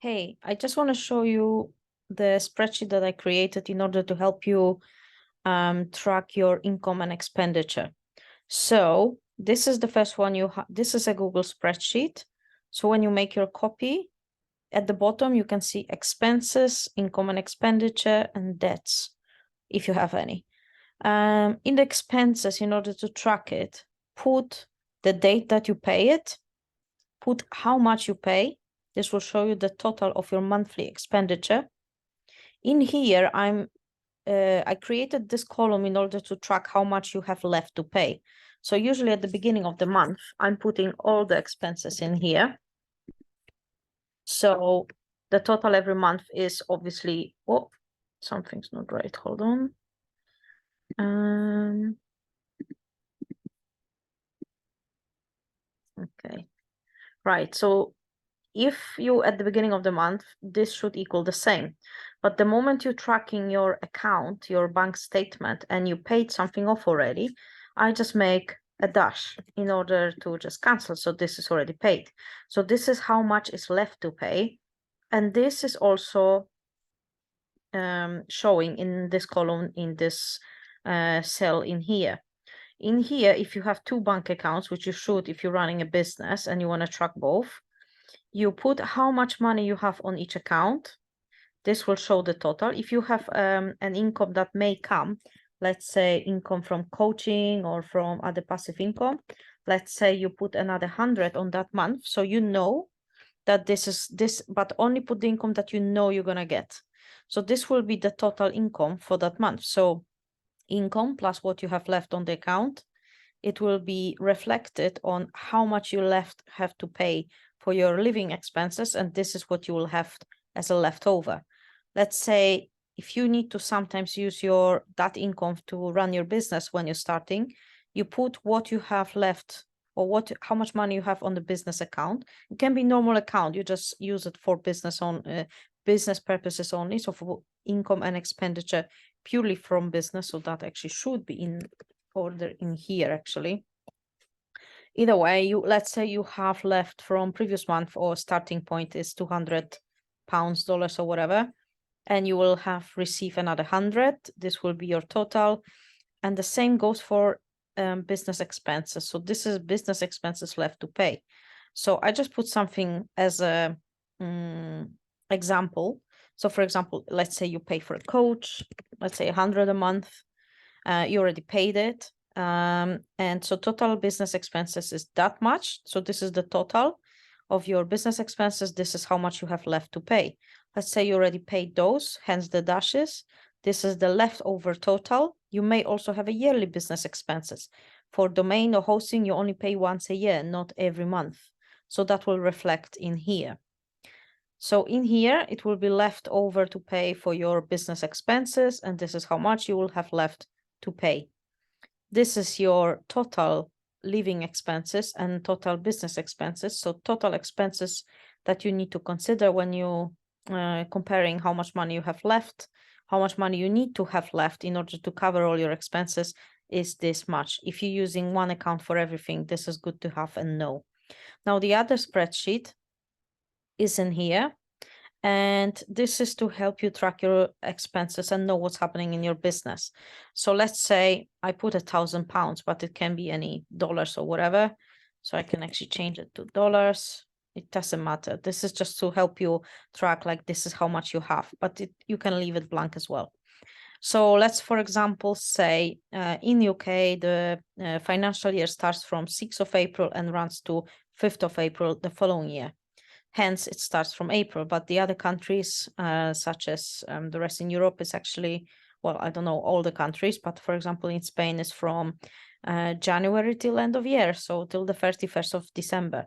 Hey, I just want to show you the spreadsheet that I created in order to help you track your income and expenditure. So this is the first one this is a Google spreadsheet. So when you make your copy, at the bottom, you can see expenses, income and expenditure, and debts, if you have any. In the expenses, in order to track it, put the date that you pay it, put how much you pay. This will show you the total of your monthly expenditure. In here, I created this column in order to track how much you have left to pay. So usually at the beginning of the month, I'm putting all the expenses in here. So the total every month is obviously, oh, something's not right. Hold on. Okay. Right. So if you at the beginning of the month, this should equal the same. But the moment you're tracking your account, your bank statement, and you paid something off already, I just make a dash in order to just cancel. So this is already paid. So this is how much is left to pay. And this is also showing in this column, in this cell in here. In here, if you have two bank accounts, which you should if you're running a business and you want to track both, you put how much money you have on each account. This will show the total. If you have an income that may come, let's say income from coaching or from other passive income, let's say you put another 100 on that month. So you know that this is this, but only put the income that you know you're going to get. So this will be the total income for that month. So income plus what you have left on the account, it will be reflected on how much you have to pay for your living expenses, and this is what you will have as a leftover. Let's say if you need to sometimes use that income to run your business when you're starting, you put what you have left or how much money you have on the business account. It can be normal account, you just use it for business purposes only, so for income and expenditure purely from business. So that actually should be in order in here actually. Either way, let's say you have left from previous month, or starting point is 200 pounds, dollars, or whatever, and you will have received another 100. This will be your total. And the same goes for business expenses. So this is business expenses left to pay. So I just put something as a example. So for example, let's say you pay for a coach, let's say 100 a month. You already paid it. And so total business expenses is that much. So this is the total of your business expenses. This is how much you have left to pay. Let's say you already paid those, hence the dashes. This is the leftover total. You may also have a yearly business expenses. For domain or hosting, you only pay once a year, not every month. So that will reflect in here. So in here, it will be left over to pay for your business expenses, and this is how much you will have left to pay. This is your total living expenses and total business expenses. So total expenses that you need to consider when you comparing how much money you have left, how much money you need to have left in order to cover all your expenses is this much. If you're using one account for everything, this is good to have and know. Now the other spreadsheet is in here. And this is to help you track your expenses and know what's happening in your business. So let's say I put £1,000, but it can be any dollars or whatever. So I can actually change it to dollars. It doesn't matter. This is just to help you track, like this is how much you have, but you can leave it blank as well. So let's, for example, say in UK, the financial year starts from 6th of April and runs to 5th of April the following year. Hence, it starts from April, but the other countries, such as the rest in Europe, is actually, well, I don't know all the countries, but for example, in Spain is from January till end of year, so till the 31st of December.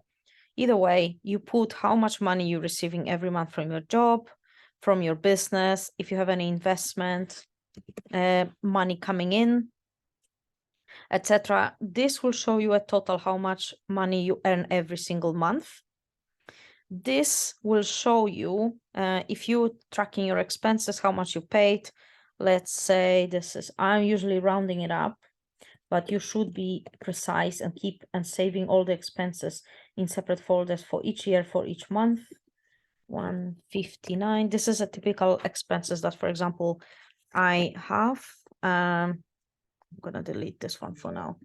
Either way, you put how much money you're receiving every month from your job, from your business, if you have any investment, money coming in, etc. This will show you a total how much money you earn every single month. This will show you if you're tracking your expenses, how much you paid. Let's say I'm usually rounding it up, but you should be precise and keep saving all the expenses in separate folders for each year, for each month. 159. This is a typical expenses that, for example, I have. I'm gonna delete this one for now.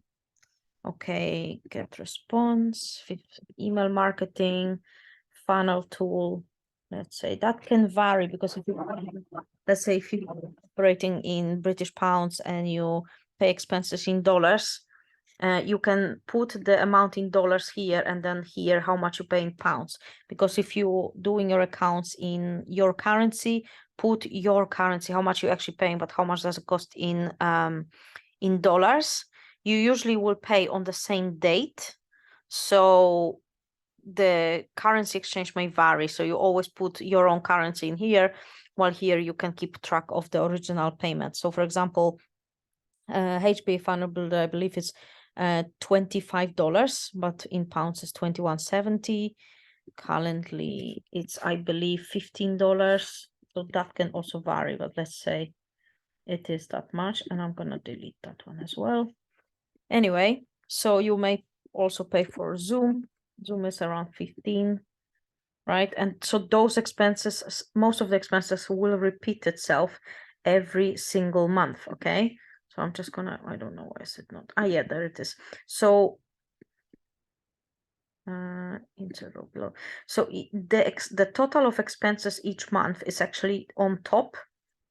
Okay, get response, email marketing, funnel tool. Let's say that can vary because if you, let's say if you're operating in British pounds and you pay expenses in dollars, you can put the amount in dollars here and then here how much you pay in pounds. Because if you're doing your accounts in your currency, put your currency, how much you actually paying, but how much does it cost in dollars. You usually will pay on the same date. So the currency exchange may vary. So you always put your own currency in here, while here you can keep track of the original payment. So for example, HBA funnel builder, I believe it's $25, but in pounds it's 21.70. Currently it's, I believe, $15. So that can also vary, but let's say it is that much, and I'm gonna delete that one as well. Anyway, so you may also pay for Zoom. Zoom is around 15, right? And so those expenses, most of the expenses will repeat itself every single month, okay? So I'm just gonna, I don't know why is it not, yeah, there it is. So interval below. So the total of expenses each month is actually on top,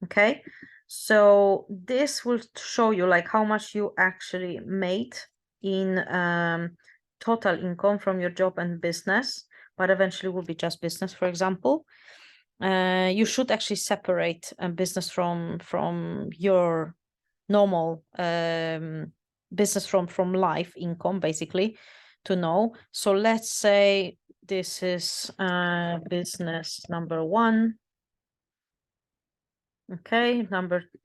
okay? So this will show you like how much you actually made in total income from your job and business, but eventually will be just business, for example. You should actually separate business from your normal business from life income, basically, to know. So let's say this is business number 1. Okay,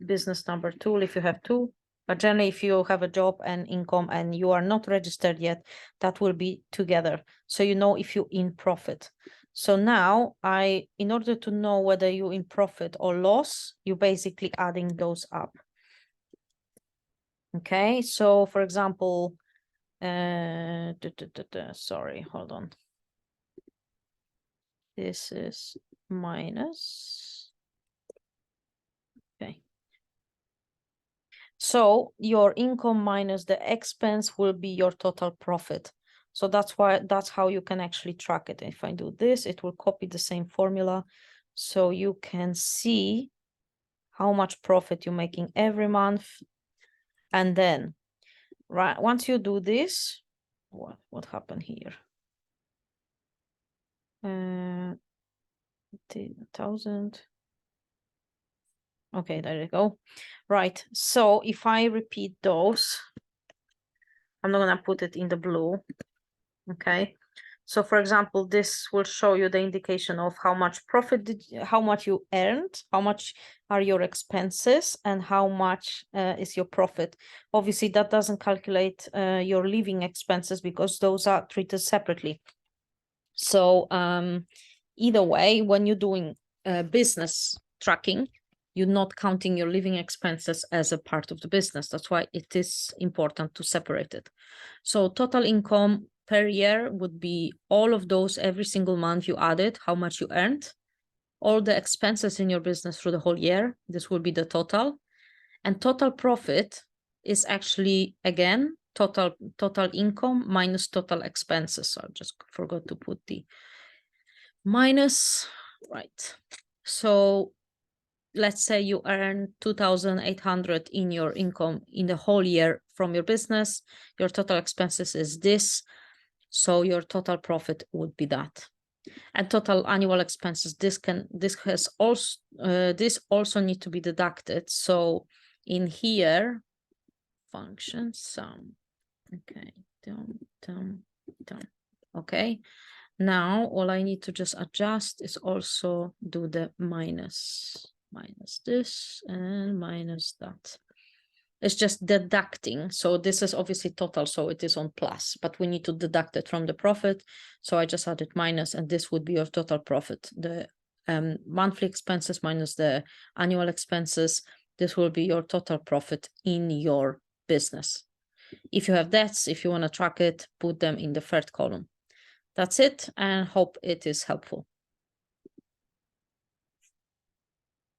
business number 2, if you have 2. But generally, if you have a job and income and you are not registered yet, that will be together. So you know if you're in profit. So now in order to know whether you're in profit or loss, you're basically adding those up. Okay, so for example, sorry, hold on. This is minus. Okay. So your income minus the expense will be your total profit. So that's how you can actually track it. If I do this, it will copy the same formula. So you can see how much profit you're making every month. And then, right, once you do this, what happened here? 10,000. Okay, there you go. Right, so if I repeat those, I'm not gonna put it in the blue. Okay, so for example, this will show you the indication of how much profit how much you earned, how much are your expenses, and how much is your profit. Obviously, that doesn't calculate your living expenses because those are treated separately. So either way, when you're doing business tracking, you're not counting your living expenses as a part of the business. That's why it is important to separate it. So total income per year would be all of those every single month you added, how much you earned, all the expenses in your business through the whole year. This will be the total. And total profit is actually, again, total income minus total expenses. So I just forgot to put the minus, right? So let's say you earn 2,800 in your income in the whole year from your business. Your total expenses is this. So your total profit would be that. And total annual expenses, this also need to be deducted. So in here, function sum. Okay, done. Okay. Now all I need to just adjust is also do the minus this and minus that. It's just deducting. So this is obviously total, so it is on plus, but we need to deduct it from the profit. So I just added minus, and this would be your total profit. The monthly expenses minus the annual expenses. This will be your total profit in your business. If you have debts, if you want to track it, put them in the third column. That's it, and hope it is helpful.